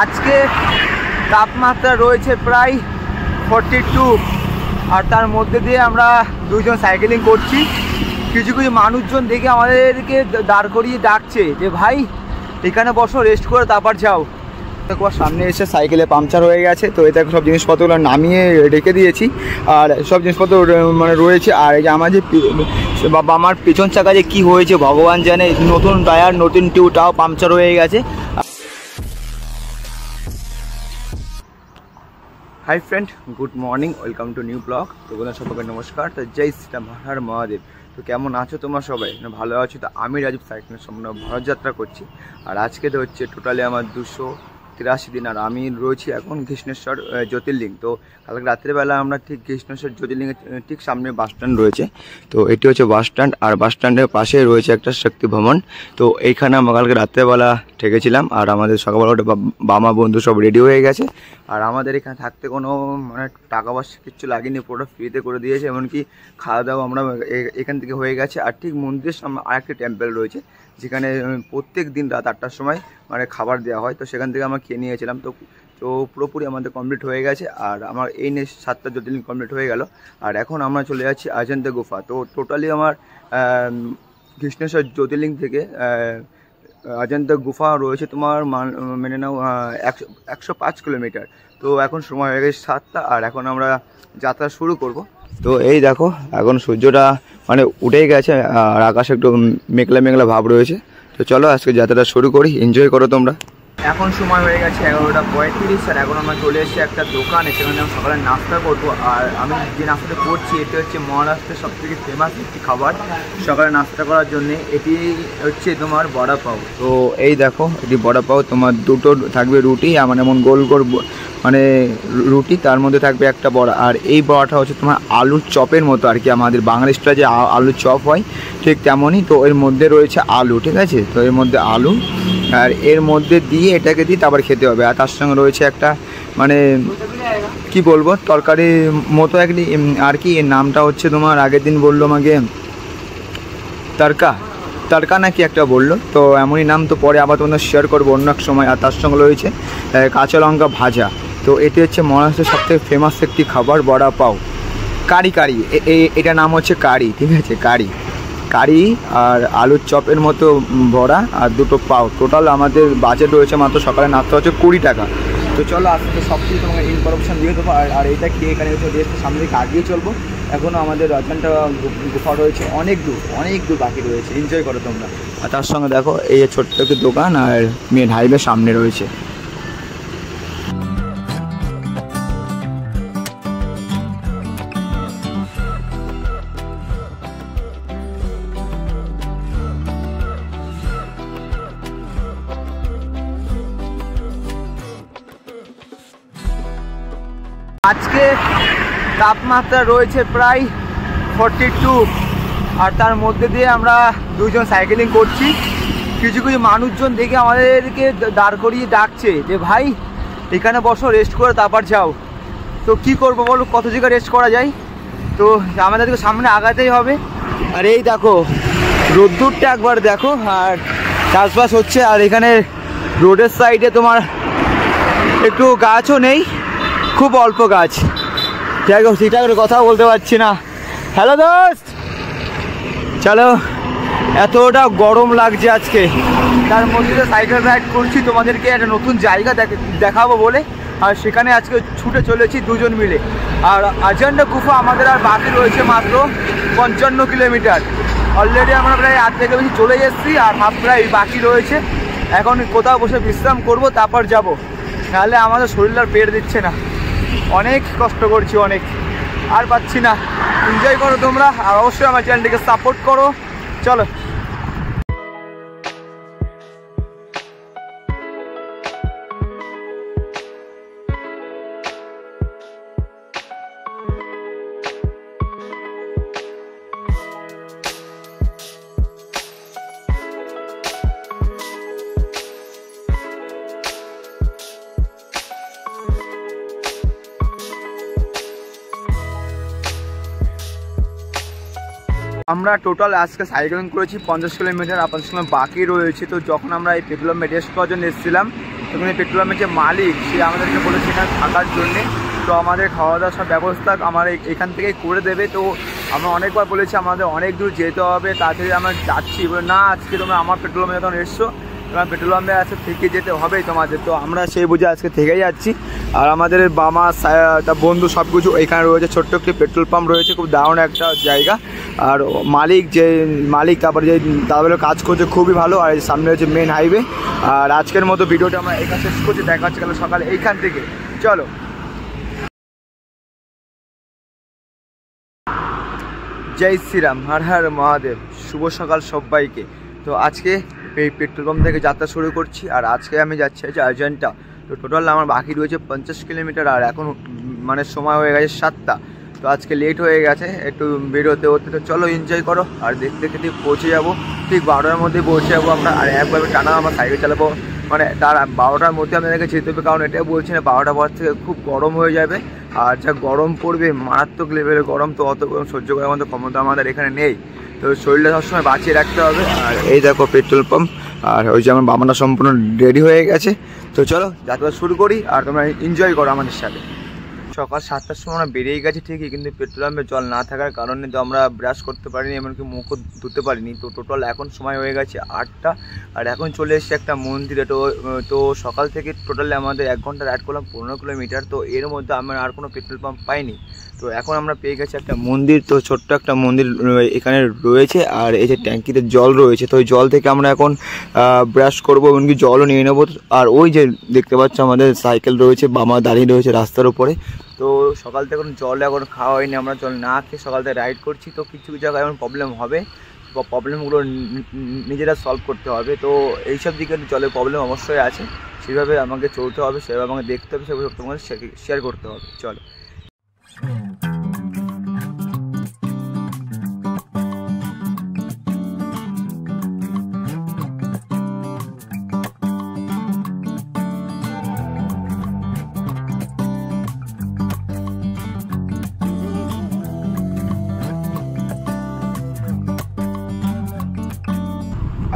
আজকে তাপমাত্রা রয়েছে প্রায় 42 আর তার মধ্যে দিয়ে আমরা দুজন সাইকেলিং করছি। কিছু কিছু মানুষজন দেখে আমাদেরকে দাঁড় করিয়ে ডাকছে যে ভাই এখানে বসো, রেস্ট করে তারপর যাও। দেখো সামনে এসে সাইকেলে পাংচার হয়ে গেছে, তো এটা সব জিনিসপত্রগুলো নামিয়ে রেখে দিয়েছি আর সব জিনিসপত্র মানে রয়েছে। আর এই যে আমার যে আমার পেছন চাকা যে কী হয়েছে ভগবান জানে, নতুন টায়ার নতুন টিউবটাও পাংচার হয়ে গেছে। Hi friend, good morning, welcome to new blog. তো বলুন সবাইকে নমস্কার। তো জয় শ্রীরাম, হর মহাদেব। তো কেমন আছো তোমরা সবাই? ভালো আছো? তো আমি রাজীব সাইকেলের সম্পূর্ণ ভারত যাত্রা করছি। আর আজকে তো হচ্ছে টোটালি আমার 283 দিন। আর আমি রয়েছি এখন কৃষ্ণেশ্বর জ্যোতির্লিঙ্গ। তো কালকে রাত্রেবেলা আমরা ঠিক কৃষ্ণেশ্বর জ্যোতির্লিঙ্গের ঠিক সামনে বাস স্ট্যান্ড রয়েছে। তো এটি হচ্ছে বাস স্ট্যান্ড, আর বাস স্ট্যান্ডের পাশে রয়েছে একটা শক্তি ভবন। তো এইখানে আমরা কালকে রাত্রেবেলা ঠেকেছিলাম। আর আমাদের সকালবেলা বাবা বন্ধু সব রেডি হয়ে গেছে। আর আমাদের এখানে থাকতে কোনো মানে টাকা পয়সা কিচ্ছু লাগেনি, পুরোটা ফ্রিতে করে দিয়েছে। এমনকি খাওয়া দাওয়া আমরা এখান থেকে হয়ে গেছে। আর ঠিক মন্দিরের সামনে আরেকটি টেম্পল রয়েছে, যেখানে প্রত্যেক দিন রাত 8টার সময় মানে খাবার দেওয়া হয়। তো সেখান থেকে আমরা খেয়ে নিয়েছিলাম। তো পুরোপুরি আমাদের কমপ্লিট হয়ে গেছে। আর আমার এই নিয়ে 7টা জ্যোতির্লিঙ্গ কমপ্লিট হয়ে গেল। আর এখন আমরা চলে যাচ্ছি অজন্তা গুফা। তো টোটালি আমার কৃষ্ণেশ্বর জ্যোতির্লিঙ্গ থেকে অজন্তা গুফা রয়েছে তোমার মেনে নাও 105 কিলোমিটার। তো এখন সময় হয়ে গেছে 7টা, আর এখন আমরা যাত্রা শুরু করব। তো এই দেখো এখন সূর্যটা মানে উঠেই গেছে আর আকাশে একটু মেঘলা মেঘলা ভাব রয়েছে। তো চলো আজকে যাত্রাটা শুরু করি, এনজয় করো তোমরা। এখন সময় হয়ে গেছে 11টা 35, আর এখন আমরা চলে এসেছি একটা দোকানে, সেখানে আমি সকালে নাস্তা করবো। আর আমি যে নাস্তাটা করছি এটি হচ্ছে মহারাষ্ট্রের সবথেকে ফেমাস একটি খাবার সকালে নাস্তা করার জন্য। এটি হচ্ছে তোমার বড়া পাও। তো এই দেখো এটি বড়া পাও, তোমার দুটো থাকবে রুটি, আমার এমন গোল গোল মানে রুটি, তার মধ্যে থাকবে একটা বড়া। আর এই বড়াটা হচ্ছে তোমার আলুর চপের মতো আর কি, আমাদের বাঙালি স্টাইলে যে আলুর চপ হয় ঠিক তেমনই। তো এর মধ্যে রয়েছে আলু, ঠিক আছে? তো এর মধ্যে আলু, আর এর মধ্যে দিয়ে এটাকে দিয়ে তারপর খেতে হবে। আর তার সঙ্গে রয়েছে একটা মানে কি বলবো তরকারি মতো একটি আর কি, এর নামটা হচ্ছে তোমার আগের দিন বললো আমাকে তড়কা নাকি একটা বললো। তো এমনই নাম, তো পরে আবার তোমাদের শেয়ার করবো অন্য এক সময়। আর তার সঙ্গে রয়েছে কাঁচা লঙ্কা ভাজা। তো এটি হচ্ছে মহারাষ্ট্রের সবথেকে ফেমাস একটি খাবার বড়া পাও। কারি এটা নাম হচ্ছে কারি, ঠিক আছে? কারি আর আলুর চপের মতো বড়া আর দুটো পাও। টোটাল আমাদের বাজেট রয়েছে মাত্র সকালে নাস্তা হচ্ছে 20 টাকা। তো চলো আজকে সব কিছু তোমাকে ইনফরমেশন দিয়ে দেবো। আর এইটা খেয়ে এখানে চলে এসে সামনে দিকে আগিয়ে চলবো। এখনও আমাদের অজন্তা গুফা রয়েছে অনেক দূর বাকি রয়েছে, এনজয় করো তোমরা। আর তার সঙ্গে দেখো এই ছোট্ট একটি দোকান আর মেন হাইওয়ে সামনে রয়েছে। আজকে তাপমাত্রা রয়েছে প্রায় 42 আর তার মধ্যে দিয়ে আমরা দুজন সাইকেলিং করছি। কিছু কিছু মানুষজন দেখে আমাদেরকে দাঁড় করিয়ে ডাকছে যে ভাই এখানে বসো, রেস্ট করে তারপর যাও। তো কি করবো বলো, কত জায়গায় রেস্ট করা যায়? তো আমাদেরকে সামনে আগাতেই হবে। আর এই দেখো রোদ্দুরটা একবার দেখো, আর চাষবাস হচ্ছে। আর এখানে রোডের সাইডে তোমার একটু গাছও নেই, খুব অল্প গাছ। যাই হোক ঠিকঠাক করে কথাও বলতে পারছি না। হ্যালো দোস্ত, চলো। এতটা গরম লাগছে আজকে, তার মধ্যে সাইকেল রাইড করছি তোমাদেরকে একটা নতুন জায়গা দেখাবো বলে। আর সেখানে আজকে ছুটে চলেছি দুজন মিলে। আর অজন্তা গুফা আমাদের আর বাকি রয়েছে মাত্র 55 কিলোমিটার। অলরেডি আমরা প্রায় 8 থেকে বেশি চলে এসেছি, আর হাফ প্রায় বাকি রয়েছে। এখন কোথাও বসে বিশ্রাম করব, তারপর যাব, নাহলে আমাদের শরীর আর পেট দিচ্ছে না। অনেক কষ্ট করছি, অনেক, আর পাচ্ছি না। এনজয় করো তোমরা, আর অবশ্যই আমার চ্যানেলটিকে সাপোর্ট করো। চলো। আমরা টোটাল আজকে সাইকেলিং করেছি 50 কিলোমিটার, আপনাদের সঙ্গে বাকি রয়েছে। তো যখন আমরা এই পেট্রোল রেস্ট করার জন্য এসেছিলাম, তখন এই পেট্রোল পাম্পের যে মালিক সে আমাদেরকে বলেছে এখানে থাকার জন্যে, তো আমাদের খাওয়া দাওয়ার সব ব্যবস্থা আমার এখান থেকেই করে দেবে। তো আমরা অনেকবার বলেছি আমাদের অনেক দূর যেতে হবে, তাড়াতাড়ি আমরা যাচ্ছি, না আজকে তোমরা আমার পেট্রোল পাম্পে যখন এসছো তোমার পেট্রোল পাম্পে আজকে থেকে যেতে হবেই তোমাদের। তো আমরা সেই বুঝে আজকে থেকেই যাচ্ছি। আর আমাদের বাবা তার বন্ধু সব কিছু এখানে রয়েছে, ছোট্ট একটি পেট্রোল পাম্প রয়েছে, খুব দারুণ একটা জায়গা। আর মালিক তারপরে যে দাদাগুলো কাজ করছে খুবই ভালো। আর সামনে হচ্ছে মেন হাইওয়ে। আর আজকের মতো ভিডিওটা আমরা এখানে শেষ করছি, দেখা হচ্ছে কাল সকালে এইখান থেকে। চলো, জয় শ্রীরাম, হর হর মহাদেব, শুভ সকাল সবাইকে। তো আজকে এই পেট্রোল পাম্প থেকে যাত্রা শুরু করছি। আর আজকে আমি যাচ্ছি হচ্ছে আর্জেন্টা। তো টোটাল আমার বাকি রয়েছে 50 কিলোমিটার। আর এখন মানে সময় হয়ে গেছে 7টা। তো আজকে লেট হয়ে গেছে একটু বেরোতে হতে। তো চলো এনজয় করো। আর দেখতে দেখতে পৌঁছে যাবো, ঠিক 12টার মধ্যে পৌঁছে যাবো আমরা। আর একভাবে টানা আমরা সাইকেল চালাবো, মানে তার 12টার মধ্যে আমাদেরকে যেতে হবে। কারণ এটাই বলছি না 12টার পর থেকে খুব গরম হয়ে যাবে। আর যা গরম পড়বে, মারাত্মক লেভেলের গরম, তো অত গরম সহ্য করার মতো ক্ষমতা আমাদের এখানে নেই। তো শরীরটা সবসময় বাঁচিয়ে রাখতে হবে। আর এই দেখো পেট্রোল পাম্প। আর ওই যে আমার বাবাটা সম্পূর্ণ রেডি হয়ে গেছে। তো চলো যাত্রা শুরু করি, আর তোমরা এনজয় করো আমাদের সাথে। সকাল 7টার সময় আমরা বেরিয়ে গেছি ঠিকই, কিন্তু পেট্রোল পাম্পে জল না থাকার কারণে তো আমরা ব্রাশ করতে পারিনি, এমনকি মুখও ধুতে পারিনি। তো টোটাল এখন সময় হয়ে গেছে 8টা। আর এখন চলে এসেছে একটা মন্দিরে। তো সকাল থেকে টোটালি আমাদের 1 ঘন্টা রাইড করলাম 15 কিলোমিটার। তো এর মধ্যে আমরা আর কোনো পেট্রোল পাম্প পাইনি। তো এখন আমরা পেয়ে গেছি একটা মন্দির। তো ছোট্ট একটা মন্দির এখানে রয়েছে। আর এই যে ট্যাঙ্কিতে জল রয়েছে, তো ওই জল থেকে আমরা এখন ব্রাশ করবো, এমনকি জলও নিয়ে নেবো। আর ওই যে দেখতে পাচ্ছ আমাদের সাইকেল রয়েছে, বাবা দাঁড়িয়ে রয়েছে রাস্তার উপরে। তো সকাল থেকে জল এখন খাওয়া হয়নি, আমরা জল না খেয়ে সকাল থেকে রাইড করছি। তো কিছু কিছু জায়গায় এমন প্রবলেম হবে, বা প্রবলেমগুলো নিজেরা সলভ করতে হবে। তো এইসব দিকে জলের প্রবলেম অবশ্যই আছে, সেভাবে আমাকে চলতে হবে, সেভাবে আমাকে দেখতে হবে, সেভাবে তোমাকে শেয়ার করতে হবে। চলো,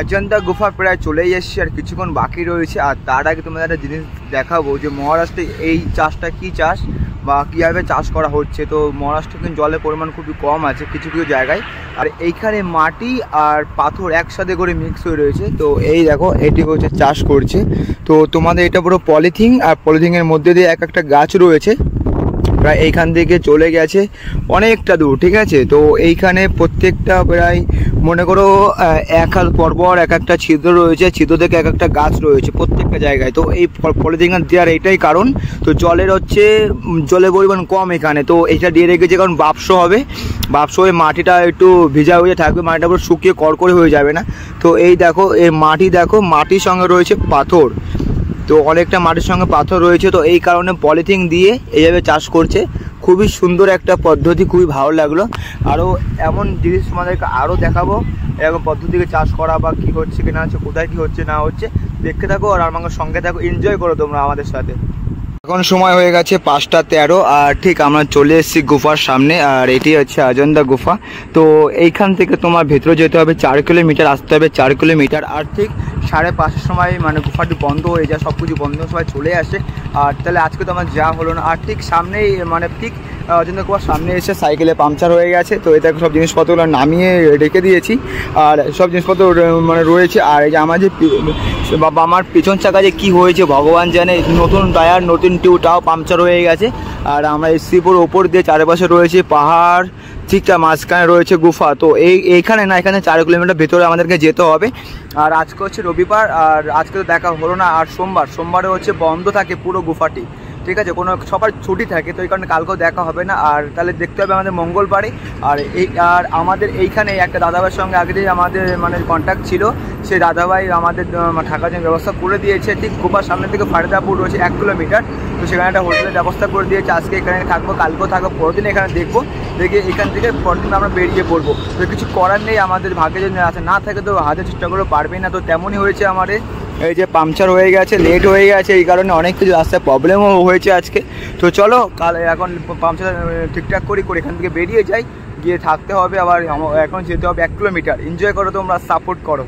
অজন্তা গুফা প্রায় চলেই এসেছি, আর কিছুক্ষণ বাকি রয়েছে। আর তার আগে তোমাদের একটা জিনিস দেখাবো যে মহারাষ্ট্রে এই চাষটা কী চাষ বা কীভাবে চাষ করা হচ্ছে। তো মহারাষ্ট্রে কিন্তু জলের পরিমাণ খুবই কম আছে কিছু কিছু জায়গায়। আর এইখানে মাটি আর পাথর একসাথে করে মিক্স হয়ে রয়েছে। তো এই দেখো, এটি হচ্ছে চাষ করছে। তো তোমাদের এটা পুরো পলিথিন, আর পলিথিনের মধ্যে দিয়ে এক একটা গাছ রয়েছে, প্রায় এইখান থেকে চলে গেছে অনেকটা দূর, ঠিক আছে। তো এইখানে প্রত্যেকটা প্রায় মনে করো 1 হাত পরপর এক একটা ছিদ্র রয়েছে, ছিদ্র থেকে এক একটা গাছ রয়েছে প্রত্যেকটা জায়গায়। তো এই পলিথিন দেওয়ার এইটাই কারণ। তো জলের পরিমাণ কম এখানে, তো এইটা দিয়ে রেখেছে কারণ বাষ্প হবে, বাষ্প হয়ে মাটিটা একটু ভিজা হয়ে থাকবে, মাটিটা পুরো শুকিয়ে কড়কড়ে হয়ে যাবে না। তো এই দেখো, এই মাটি দেখো, মাটির সঙ্গে রয়েছে পাথর, তো অনেকটা মাটির সঙ্গে পাথর রয়েছে। তো এই কারণে পলিথিন দিয়ে এইভাবে চাষ করছে। খুবই সুন্দর একটা পদ্ধতি, খুবই ভালো লাগলো। আরও এমন জিনিস তোমাদেরকে আরও দেখাবো, এরকম পদ্ধতিকে চাষ করা বা কী হচ্ছে কি না হচ্ছে, কোথায় কী হচ্ছে না হচ্ছে দেখতে থাকো। আর আমার সঙ্গে থাকো, এনজয় করো তোমরা আমাদের সাথে। এখন সময় হয়ে গেছে 5টা 13। আর ঠিক আমরা চলে এসেছি গুফার সামনে। আর এটি হচ্ছে অজন্তা গুফা। তো এইখান থেকে তোমার ভেতরে যেতে হবে 4 কিলোমিটার, আসতে হবে 4 কিলোমিটার। আর ঠিক 5:30 সময় মানে গুফাটি বন্ধ হয়ে যায়, সব কিছু বন্ধ সবাই চলে আসে। আর তাহলে আজকে তো আমার যাওয়া হলো না। আর ঠিক সামনেই মানে ঠিক অজন্তা গুফার সামনে এসে সাইকেলে পাংচার হয়ে গেছে। তো এটা সব জিনিসপত্রগুলো নামিয়ে রেখে দিয়েছি, আর সব জিনিসপত্র মানে রয়েছে। আর এই যে আমার যে বাবা, আমার পিছন চাকা যে কী হয়েছে ভগবান জানে, নতুন টায়ার নতুন টিউটাও পাংচার হয়ে গেছে। আর আমরা এই শিবপুর ওপর দিয়ে চারপাশে রয়েছে পাহাড়, ঠিকঠাক মাঝখানে রয়েছে গুফা। তো এইখানে না, এখানে 4 কিলোমিটার ভেতরে আমাদেরকে যেতে হবে। আর আজকে হচ্ছে রবিবার, আর আজকে তো দেখা হলো না। আর সোমবারে হচ্ছে বন্ধ থাকে পুরো গুফাটি, ঠিক আছে, কোনো সবার ছুটি থাকে। তো এই কারণে কালকেও দেখা হবে না। আর তাহলে দেখতে হবে আমাদের মঙ্গলবারে। আর আমাদের এইখানে একটা দাদাভাইয়ের সঙ্গে আগে দিয়ে আমাদের মানে কন্ট্যাক্ট ছিল, সেই দাদাভাই আমাদের থাকার জন্য ব্যবস্থা করে দিয়েছে। ঠিক গুফার সামনে থেকে ফারিদাপুর রয়েছে 1 কিলোমিটার। তো সেখানে একটা হোটেলের ব্যবস্থা করে দিয়েছে। আজকে এখানে থাকবো, কালকেও থাকবো, পরদিন এখানে দেখবো, দেখে এখান থেকে পরদিন আমরা বেরিয়ে পড়বো। তো কিছু করার নেই, আমাদের ভাগ্যে যদি না থাকে তো হাতে চেষ্টা করে পারবেই না। তো তেমনই হয়েছে আমাদের, এই যে পাংচার হয়ে গেছে, লেট হয়ে গেছে, এই কারণে অনেক কিছু রাস্তায় প্রবলেমও হয়েছে আজকে। তো চলো এখন পাংচার ঠিকঠাক করি এখান থেকে বেরিয়ে যাই, গিয়ে থাকতে হবে। আবার এখন যেতে হবে 1 কিলোমিটার। এনজয় করো তোমরা, সাপোর্ট করো।